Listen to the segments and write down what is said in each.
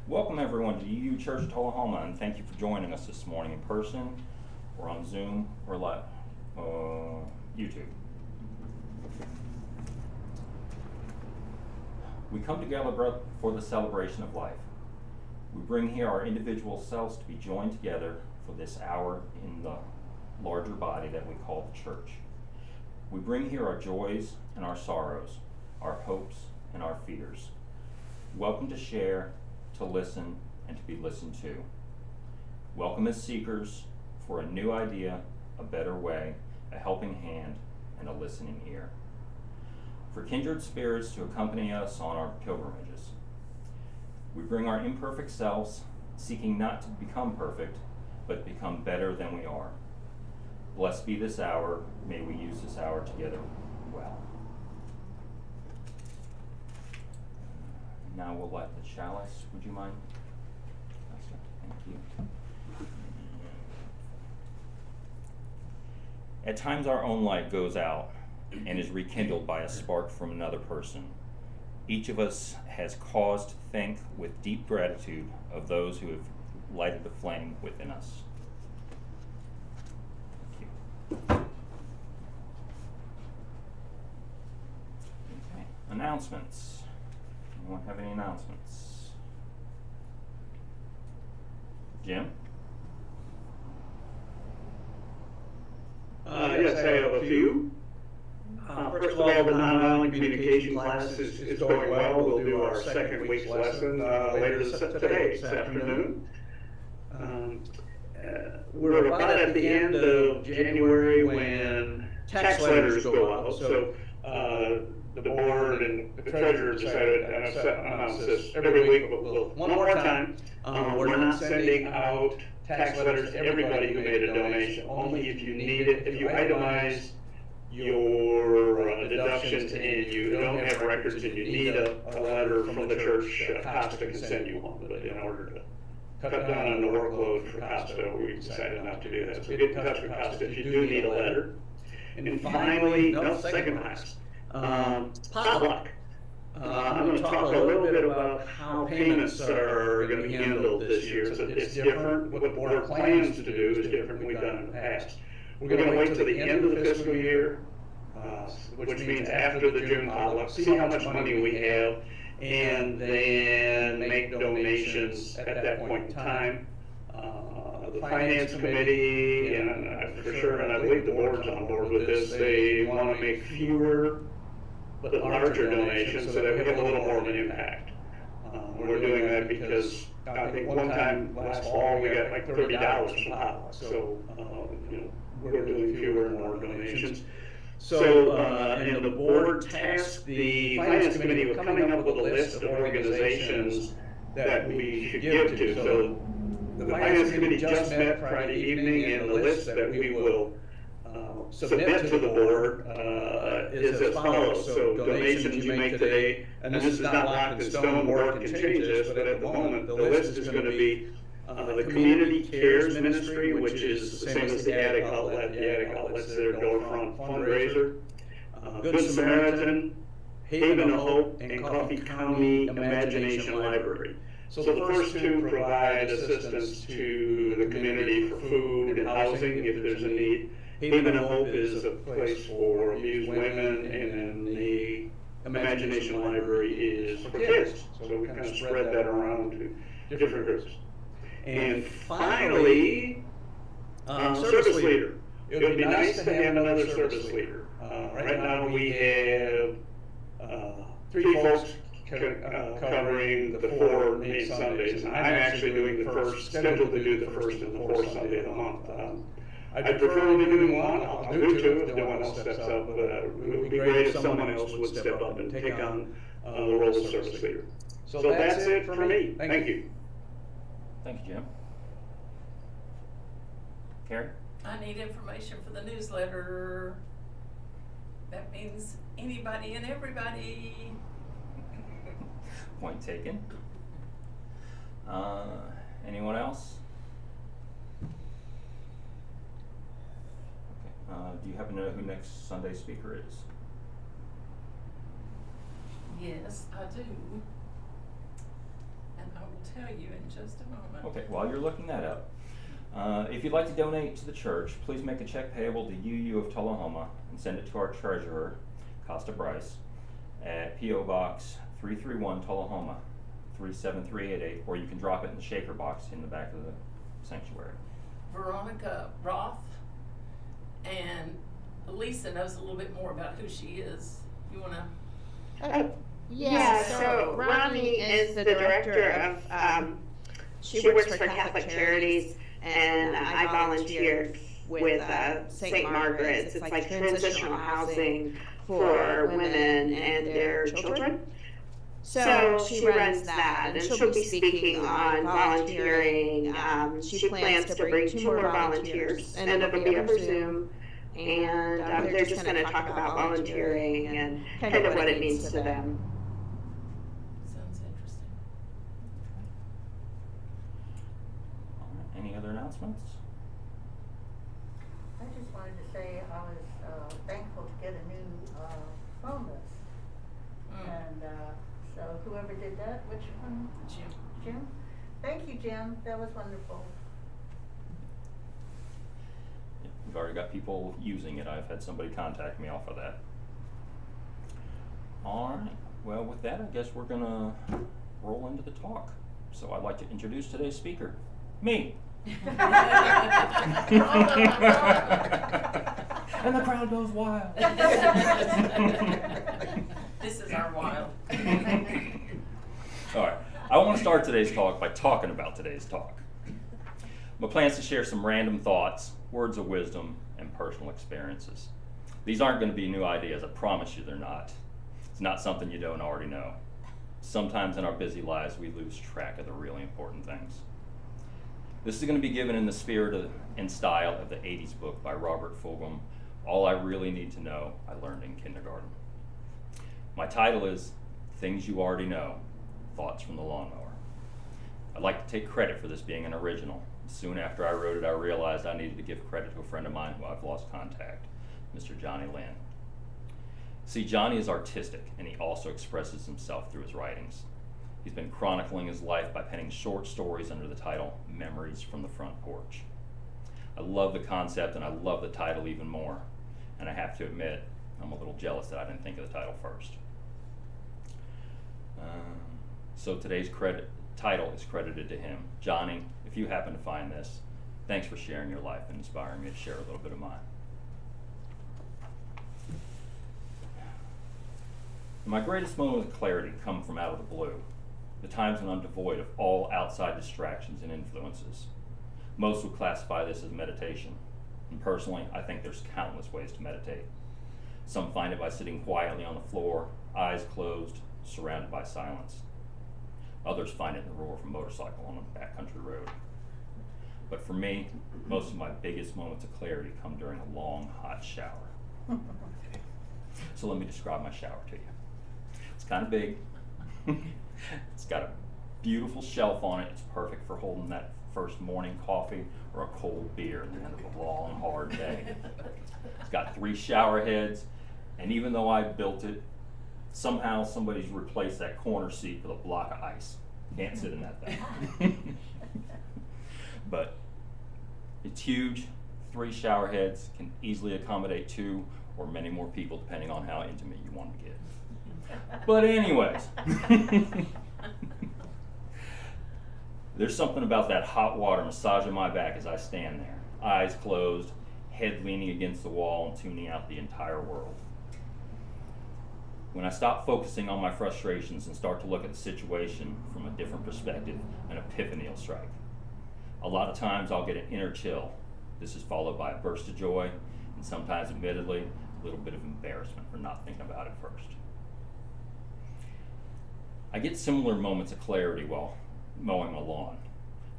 Welcome everyone to UU Church Tullahoma, and thank you for joining us this morning in person, or on Zoom, or live, YouTube. We come together for the celebration of life. We bring here our individual selves to be joined together for this hour in the larger body that we call the church. We bring here our joys and our sorrows, our hopes and our fears. Welcome to share, to listen, and to be listened to. Welcome as seekers for a new idea, a better way, a helping hand, and a listening ear. For kindred spirits to accompany us on our pilgrimages. We bring our imperfect selves, seeking not to become perfect, but become better than we are. Blessed be this hour. May we use this hour together well. Now we'll light the chalice. Would you mind? Thank you. At times our own light goes out and is rekindled by a spark from another person. Each of us has cause to think with deep gratitude of those who have lighted the flame within us. Thank you. Okay. Announcements. Anyone have any announcements? Jim? Yes, I have a few. First of all, the nonviolent communication class is going well. We'll do our second week's lesson later today, this afternoon. We're about at the end of January when tax letters go out. So the board and the treasurer decided, and I've announced this every week, but we'll one more time. We're not sending out tax letters to everybody who made a donation. Only if you need it. If you itemize your deductions and you don't have records and you need a letter from the church, Costa can send you one. But in order to cut down on the workload for Costa, we decided not to do that. So get in touch with Costa if you do need a letter. And finally, second last, potluck. I'm going to talk a little bit about how payments are going to be handled this year. So it's different. What the board plans to do is different than we've done in the past. We're going to wait till the end of the fiscal year, which means after the June potluck, see how much money we have, and then make donations at that point in time. The finance committee, and for sure, and I believe the board's on board with this, they want to make fewer but larger donations so that we have a little more of an impact. We're doing that because I think one time last fall we got like $30 from potluck, so we're doing fewer and more donations. So, and the board tasked the finance committee with coming up with a list of organizations that we should give to. So the finance committee just met Friday evening, and the list that we will submit to the board is as follows. So donations you make today, and this is not locked in stone, the board can change this, but at the moment the list is going to be the Community Cares Ministry, which is the same as the Attic Outlet. The Attic Outlet's their door-front fundraiser. Good Samaritan, Haven of Hope, and Coffee County Imagination Library. So the first two provide assistance to the community for food and housing if there's a need. Haven of Hope is a place for abused women, and then the Imagination Library is for kids. So we kind of spread that around to different groups. And finally, service leader. It would be nice to have another service leader. Right now we have 3 folks covering the 4 main Sundays. And I'm actually doing the first, scheduled to do the first and the 4th Sunday of the month. I'd prefer only doing one. I'll do 2 if no one else steps up, but it would be great if someone else would step up and take on the role of service leader. So that's it for me. Thank you. Thank you, Jim. Carrie? I need information for the newsletter. That means anybody and everybody. Point taken. Anyone else? Okay. Do you happen to know who next Sunday's speaker is? Yes, I do. And I will tell you in just a moment. Okay, while you're looking that up, if you'd like to donate to the church, please make a check payable to UU of Tullahoma and send it to our treasurer, Costa Bryce, at P.O. Box 331 Tullahoma 37388, or you can drop it in the shaker box in the back of the sanctuary. Veronica Roth, and Lisa knows a little bit more about who she is. You want to? Yeah, so Ronnie is the director of, she works for Catholic Charities, and I volunteered with St. Margaret's. It's like transitional housing for women and their children. So she runs that, and she'll be speaking on volunteering. She plans to bring 2 more volunteers, and it'll be over Zoom. And they're just going to talk about volunteering and kind of what it means to them. Sounds interesting. All right, any other announcements? I just wanted to say I was thankful to get a new phone list. And so whoever did that, which one? Jim? Thank you, Jim. That was wonderful. We've already got people using it. I've had somebody contact me off of that. All right, well, with that, I guess we're gonna roll into the talk. So I'd like to introduce today's speaker, me. And the crowd goes wild. This is our wild. All right, I want to start today's talk by talking about today's talk. My plan is to share some random thoughts, words of wisdom, and personal experiences. These aren't going to be new ideas, I promise you they're not. It's not something you don't already know. Sometimes in our busy lives we lose track of the really important things. This is going to be given in the spirit and style of the 80s book by Robert Fulghum, All I Really Need to Know I Learned in Kindergarten. My title is Things You Already Know, Thoughts from the Lawnmower. I'd like to take credit for this being an original. Soon after I wrote it, I realized I needed to give credit to a friend of mine who I've lost contact, Mr. Johnny Lynn. See, Johnny is artistic, and he also expresses himself through his writings. He's been chronicling his life by penning short stories under the title Memories from the Front Porch. I love the concept, and I love the title even more. And I have to admit, I'm a little jealous that I didn't think of the title first. So today's title is credited to him. Johnny, if you happen to find this, thanks for sharing your life and inspiring me to share a little bit of mine. My greatest moments of clarity come from out of the blue, the times when I'm devoid of all outside distractions and influences. Most would classify this as meditation, and personally, I think there's countless ways to meditate. Some find it by sitting quietly on the floor, eyes closed, surrounded by silence. Others find it in the roar of a motorcycle on a backcountry road. But for me, most of my biggest moments of clarity come during a long, hot shower. So let me describe my shower to you. It's kind of big. It's got a beautiful shelf on it. It's perfect for holding that first morning coffee or a cold beer at the end of a long, hard day. It's got 3 shower heads, and even though I built it, somehow somebody's replaced that corner seat with a block of ice. Can't sit in that thing. But it's huge. 3 shower heads can easily accommodate 2 or many more people depending on how intimate you want to get. But anyways, there's something about that hot water massaging my back as I stand there, eyes closed, head leaning against the wall and tuning out the entire world. When I stop focusing on my frustrations and start to look at the situation from a different perspective, an epiphany will strike. A lot of times I'll get an inner chill. This is followed by a burst of joy, and sometimes, admittedly, a little bit of embarrassment for not thinking about it first. I get similar moments of clarity while mowing my lawn.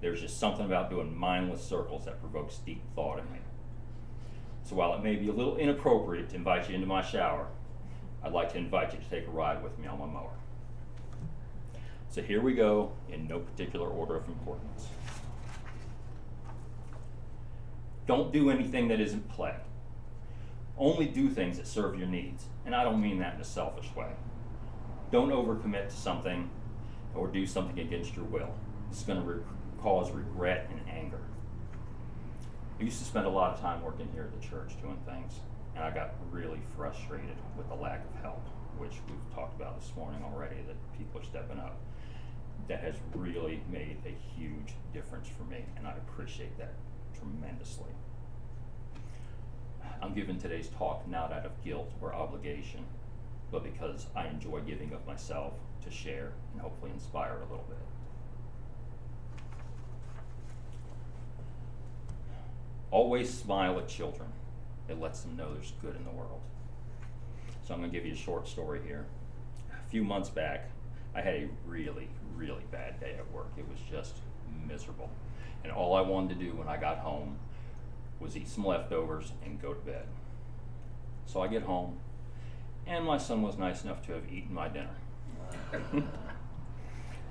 There's just something about doing mindless circles that provokes deep thought in me. So while it may be a little inappropriate to invite you into my shower, I'd like to invite you to take a ride with me on my mower. So here we go, in no particular order of importance. Don't do anything that isn't play. Only do things that serve your needs, and I don't mean that in a selfish way. Don't overcommit to something or do something against your will. It's going to cause regret and anger. I used to spend a lot of time working here at the church doing things, and I got really frustrated with the lack of help, which we've talked about this morning already, that people are stepping up. That has really made a huge difference for me, and I appreciate that tremendously. I'm giving today's talk not out of guilt or obligation, but because I enjoy giving of myself to share and hopefully inspire a little bit. Always smile at children. It lets them know there's good in the world. So I'm going to give you a short story here. A few months back, I had a really, really bad day at work. It was just miserable. And all I wanted to do when I got home was eat some leftovers and go to bed. So I get home, and my son was nice enough to have eaten my dinner.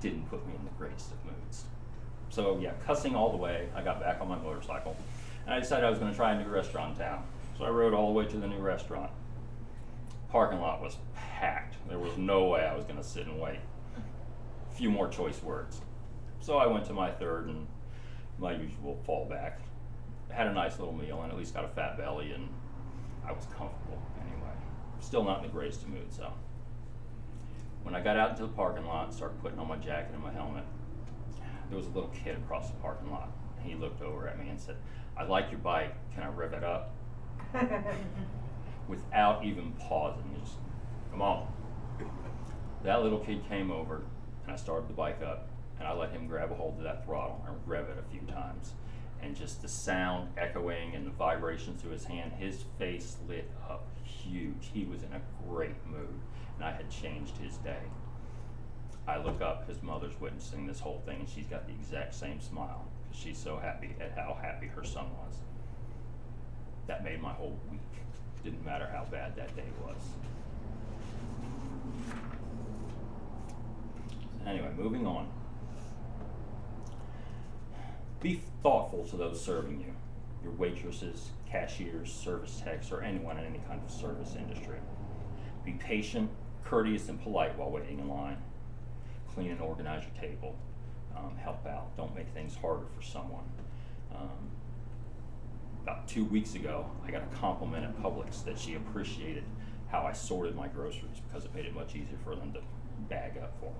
Didn't put me in the greatest of moods. So yeah, cussing all the way, I got back on my motorcycle, and I decided I was going to try a new restaurant in town. So I rode all the way to the new restaurant. Parking lot was packed. There was no way I was going to sit and wait. A few more choice words. So I went to my third and my usual fallback. Had a nice little meal and at least got a fat belly, and I was comfortable anyway. Still not in the greatest of moods though. When I got out into the parking lot and started putting on my jacket and my helmet, there was a little kid across the parking lot. He looked over at me and said, "I like your bike, can I rev it up?" Without even pausing, just, "Come on." That little kid came over and I started the bike up, and I let him grab a hold of that throttle and rev it a few times. And just the sound echoing and the vibrations through his hand, his face lit up huge. He was in a great mood, and I had changed his day. I look up, his mother's witnessing this whole thing, and she's got the exact same smile, because she's so happy at how happy her son was. That made my whole week. Didn't matter how bad that day was. Anyway, moving on. Be thoughtful to those serving you, your waitresses, cashiers, service techs, or anyone in any kind of service industry. Be patient, courteous, and polite while waiting in line. Clean and organize your table. Help out. Don't make things harder for someone. About 2 weeks ago, I got a compliment at Publix that she appreciated how I sorted my groceries because it made it much easier for them to bag up for me.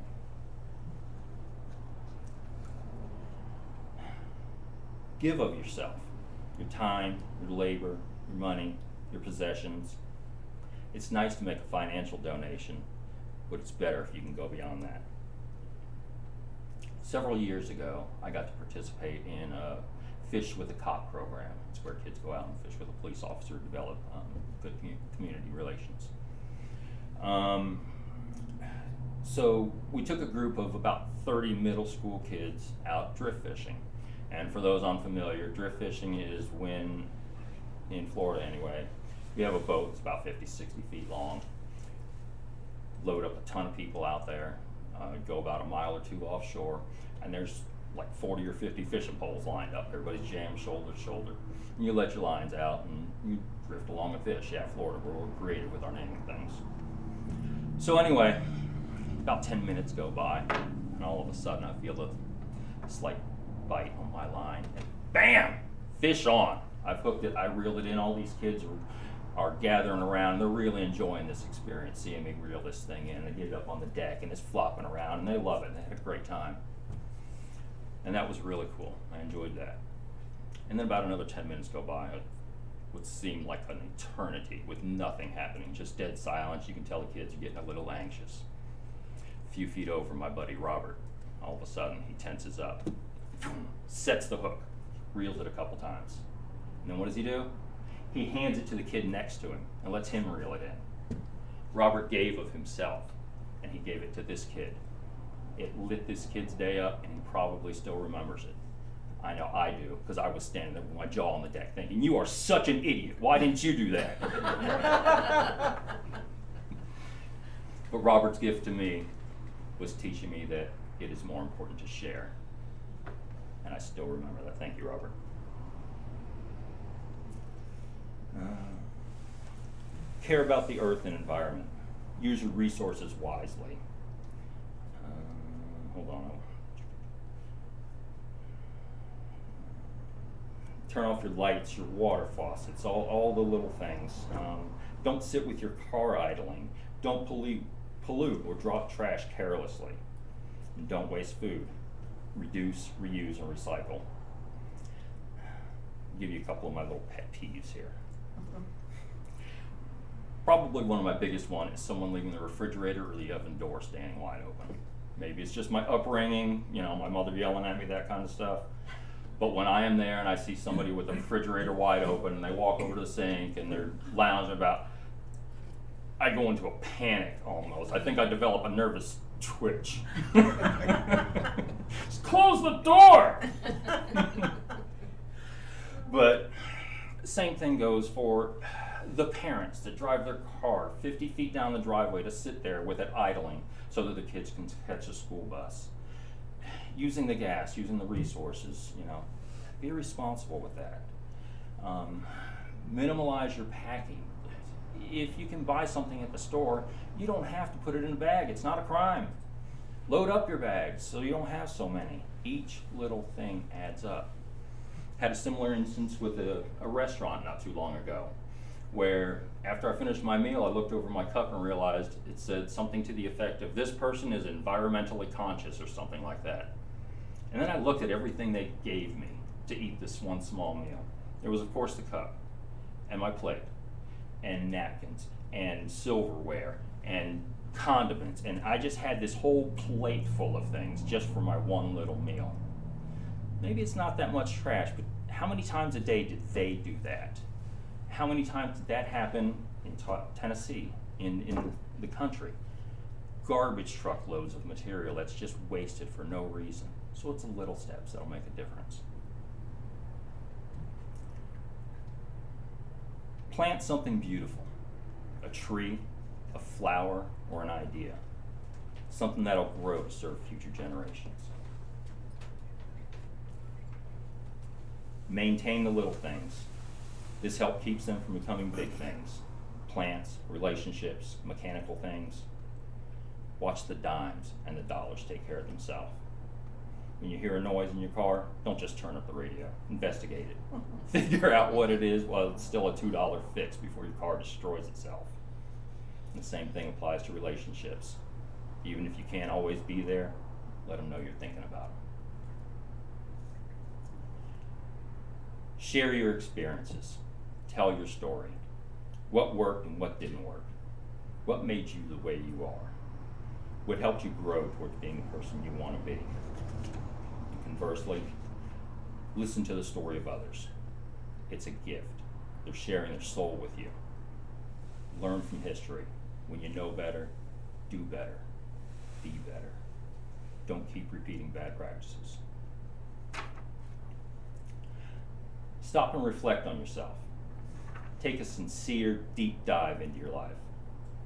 Give of yourself, your time, your labor, your money, your possessions. It's nice to make a financial donation, but it's better if you can go beyond that. Several years ago, I got to participate in a Fish with a Cop program. It's where kids go out and fish with a police officer to develop good community relations. So we took a group of about 30 middle school kids out drift fishing. And for those unfamiliar, drift fishing is when, in Florida anyway, we have a boat that's about 50, 60 feet long, load up a ton of people out there, go about a mile or two offshore, and there's like 40 or 50 fishing poles lined up. Everybody's jammed shoulder to shoulder. And you let your lines out and you drift along a fish. Yeah, Florida, we're creative with our naming things. So anyway, about 10 minutes go by, and all of a sudden I feel a slight bite on my line, and bam, fish on. I've hooked it, I reeled it in. All these kids are gathering around. They're really enjoying this experience, seeing me reel this thing in. They get it up on the deck and it's flopping around, and they love it. They had a great time. And that was really cool. I enjoyed that. And then about another 10 minutes go by. It would seem like an eternity with nothing happening, just dead silence. You can tell the kids are getting a little anxious. A few feet over, my buddy Robert, all of a sudden he tenses up, sets the hook, reels it a couple times. And then what does he do? He hands it to the kid next to him and lets him reel it in. Robert gave of himself, and he gave it to this kid. It lit this kid's day up, and he probably still remembers it. I know I do, because I was standing there with my jaw on the deck thinking, "You are such an idiot. Why didn't you do that?" But Robert's gift to me was teaching me that it is more important to share. And I still remember that. Thank you, Robert. Care about the earth and environment. Use your resources wisely. Hold on. Turn off your lights, your water faucets, all the little things. Don't sit with your car idling. Don't pollute or drop trash carelessly. And don't waste food. Reduce, reuse, and recycle. I'll give you a couple of my little pet peeves here. Probably one of my biggest ones is someone leaving the refrigerator or the oven door standing wide open. Maybe it's just my upbringing, my mother yelling at me, that kind of stuff. But when I am there and I see somebody with the refrigerator wide open and they walk over to the sink and they're lounging about, I go into a panic almost. I think I develop a nervous twitch. Just close the door! But same thing goes for the parents that drive their car 50 feet down the driveway to sit there with it idling so that the kids can catch a school bus. Using the gas, using the resources, be responsible with that. Minimalize your packing. If you can buy something at the store, you don't have to put it in a bag. It's not a crime. Load up your bags so you don't have so many. Each little thing adds up. Had a similar instance with a restaurant not too long ago, where after I finished my meal, I looked over my cup and realized it said something to the effect of, "This person is environmentally conscious," or something like that. And then I looked at everything they gave me to eat this one small meal. There was, of course, the cup, and my plate, and napkins, and silverware, and condiments, and I just had this whole plate full of things just for my one little meal. Maybe it's not that much trash, but how many times a day did they do that? How many times did that happen in Tennessee, in the country? Garbage truckloads of material that's just wasted for no reason. So it's the little steps that'll make a difference. Plant something beautiful, a tree, a flower, or an idea. Something that'll grow to serve future generations. Maintain the little things. This help keeps them from becoming big things. Plants, relationships, mechanical things. Watch the dimes and the dollars take care of themselves. When you hear a noise in your car, don't just turn up the radio. Investigate it. Figure out what it is while it's still a $2 fix before your car destroys itself. And the same thing applies to relationships. Even if you can't always be there, let them know you're thinking about them. Share your experiences. Tell your story. What worked and what didn't work. What made you the way you are. What helped you grow towards being the person you want to be. And conversely, listen to the story of others. It's a gift. They're sharing their soul with you. Learn from history. When you know better, do better. Be better. Don't keep repeating bad practices. Stop and reflect on yourself. Take a sincere, deep dive into your life.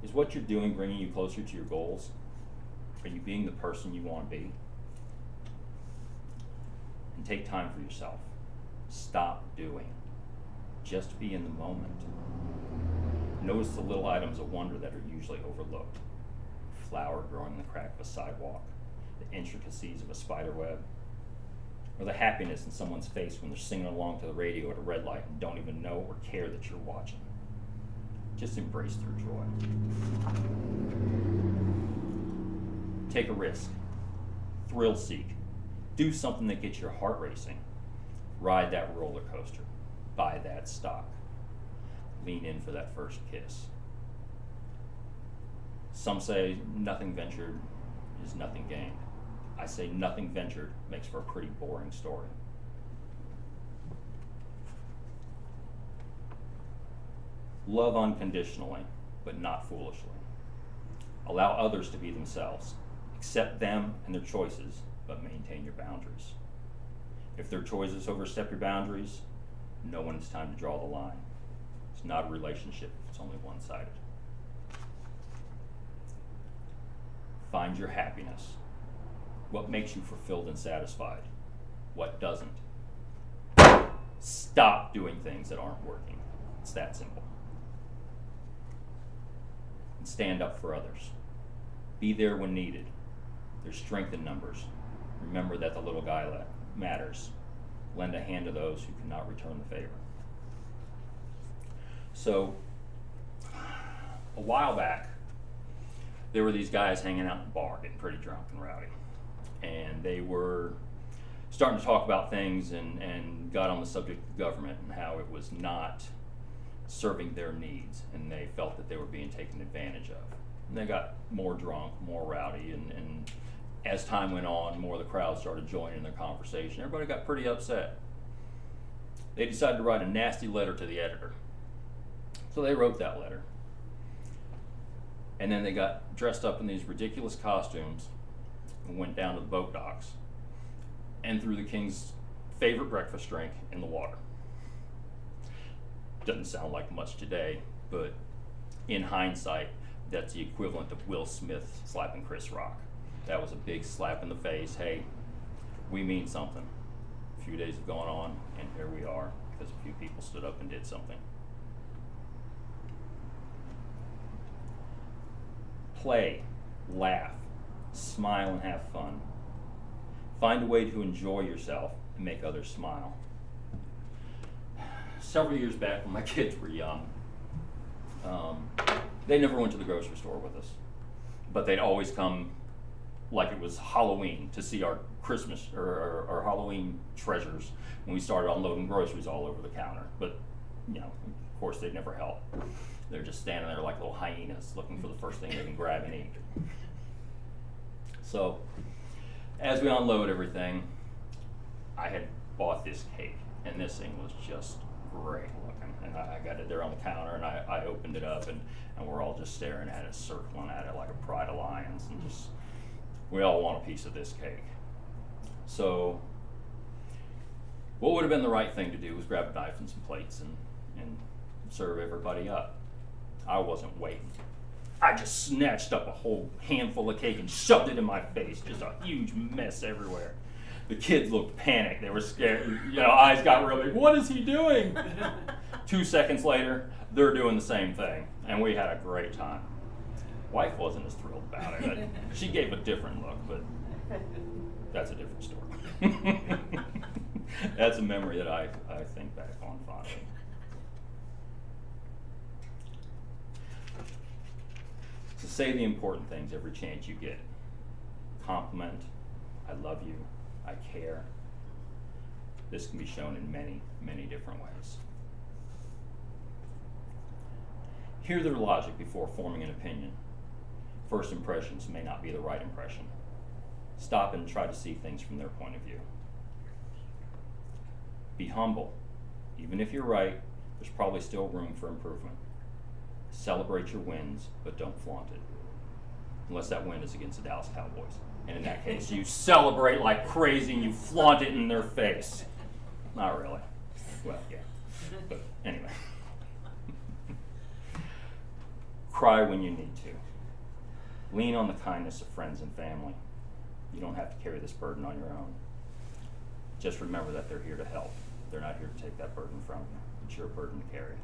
Is what you're doing bringing you closer to your goals? Are you being the person you want to be? And take time for yourself. Stop doing. Just be in the moment. Notice the little items of wonder that are usually overlooked. A flower growing in the crack of a sidewalk, the intricacies of a spider web, or the happiness in someone's face when they're singing along to the radio at a red light and don't even know or care that you're watching. Just embrace their joy. Take a risk. Thrill seek. Do something that gets your heart racing. Ride that roller coaster. Buy that stock. Lean in for that first kiss. Some say nothing ventured is nothing gained. I say nothing ventured makes for a pretty boring story. Love unconditionally, but not foolishly. Allow others to be themselves. Accept them and their choices, but maintain your boundaries. If their choices overstep your boundaries, know when it's time to draw the line. It's not a relationship, it's only one-sided. Find your happiness. What makes you fulfilled and satisfied? What doesn't? Stop doing things that aren't working. It's that simple. And stand up for others. Be there when needed. There's strength in numbers. Remember that the little guy matters. lend a hand to those who cannot return the favor. So, a while back, there were these guys hanging out in the bar, getting pretty drunk and rowdy. And they were starting to talk about things and got on the subject of government and how it was not serving their needs, and they felt that they were being taken advantage of. And they got more drunk, more rowdy, and as time went on, more of the crowd started joining their conversation. Everybody got pretty upset. They decided to write a nasty letter to the editor. So they wrote that letter. And then they got dressed up in these ridiculous costumes and went down to the boat docks and threw the king's favorite breakfast drink in the water. Doesn't sound like much today, but in hindsight, that's the equivalent of Will Smith slapping Chris Rock. That was a big slap in the face. Hey, we mean something. A few days have gone on, and here we are, because a few people stood up and did something. Play, laugh, smile, and have fun. Find a way to enjoy yourself and make others smile. Several years back when my kids were young, they never went to the grocery store with us, but they'd always come like it was Halloween to see our Christmas or our Halloween treasures when we started unloading groceries all over the counter. But, you know, of course they'd never help. They're just standing there like little hyenas looking for the first thing they can grab and eat. So, as we unload everything, I had bought this cake, and this thing was just great looking. And I got it there on the counter, and I opened it up, and we're all just staring at it, circling at it like a pride of lions, and just, we all want a piece of this cake. So, what would have been the right thing to do was grab a knife and some plates and serve everybody up. I wasn't waiting. I just snatched up a whole handful of cake and shoved it in my face, just a huge mess everywhere. The kids looked panicked. They were scared. You know, eyes got really big. What is he doing? 2 seconds later, they're doing the same thing, and we had a great time. Wife wasn't as thrilled about it. She gave a different look, but that's a different story. That's a memory that I think back on fondly. So say the important things every chance you get. Compliment, I love you, I care. This can be shown in many, many different ways. Hear their logic before forming an opinion. First impressions may not be the right impression. Stop and try to see things from their point of view. Be humble. Even if you're right, there's probably still room for improvement. Celebrate your wins, but don't flaunt it. Unless that win is against the Dallas Cowboys. And in that case, you celebrate like crazy and you flaunt it in their face. Not really. Well, yeah. But anyway. Cry when you need to. Lean on the kindness of friends and family. You don't have to carry this burden on your own. Just remember that they're here to help. They're not here to take that burden from you. It's your burden to carry.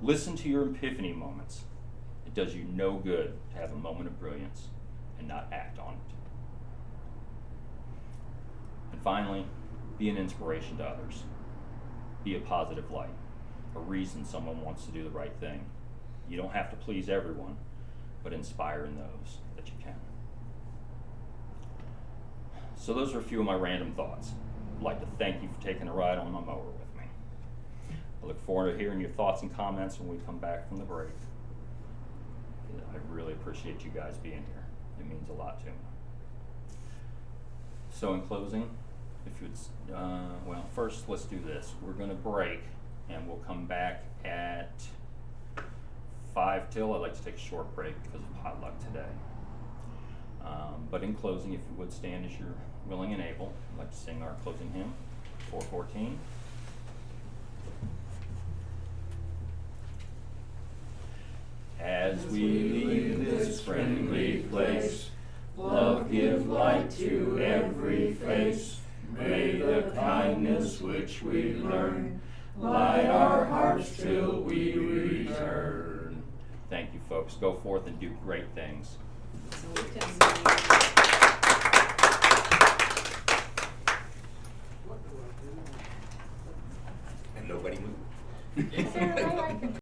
Listen to your epiphany moments. It does you no good to have a moment of brilliance and not act on it. And finally, be an inspiration to others. Be a positive light, a reason someone wants to do the right thing. You don't have to please everyone, but inspire in those that you can. So those are a few of my random thoughts. I'd like to thank you for taking a ride on my mower with me. I look forward to hearing your thoughts and comments when we come back from the break. I really appreciate you guys being here. It means a lot to me. So in closing, if you'd, well, first let's do this. We're going to break, and we'll come back at 5 till. I'd like to take a short break because of potluck today. But in closing, if you would stand as you're willing and able, I'd like to sing our closing hymn, 414. As we leave this friendly place, love give light to every face. May the kindness which we learn light our hearts till we return. Thank you, folks. Go forth and do great things. So we can nobody moved. Sarah, I like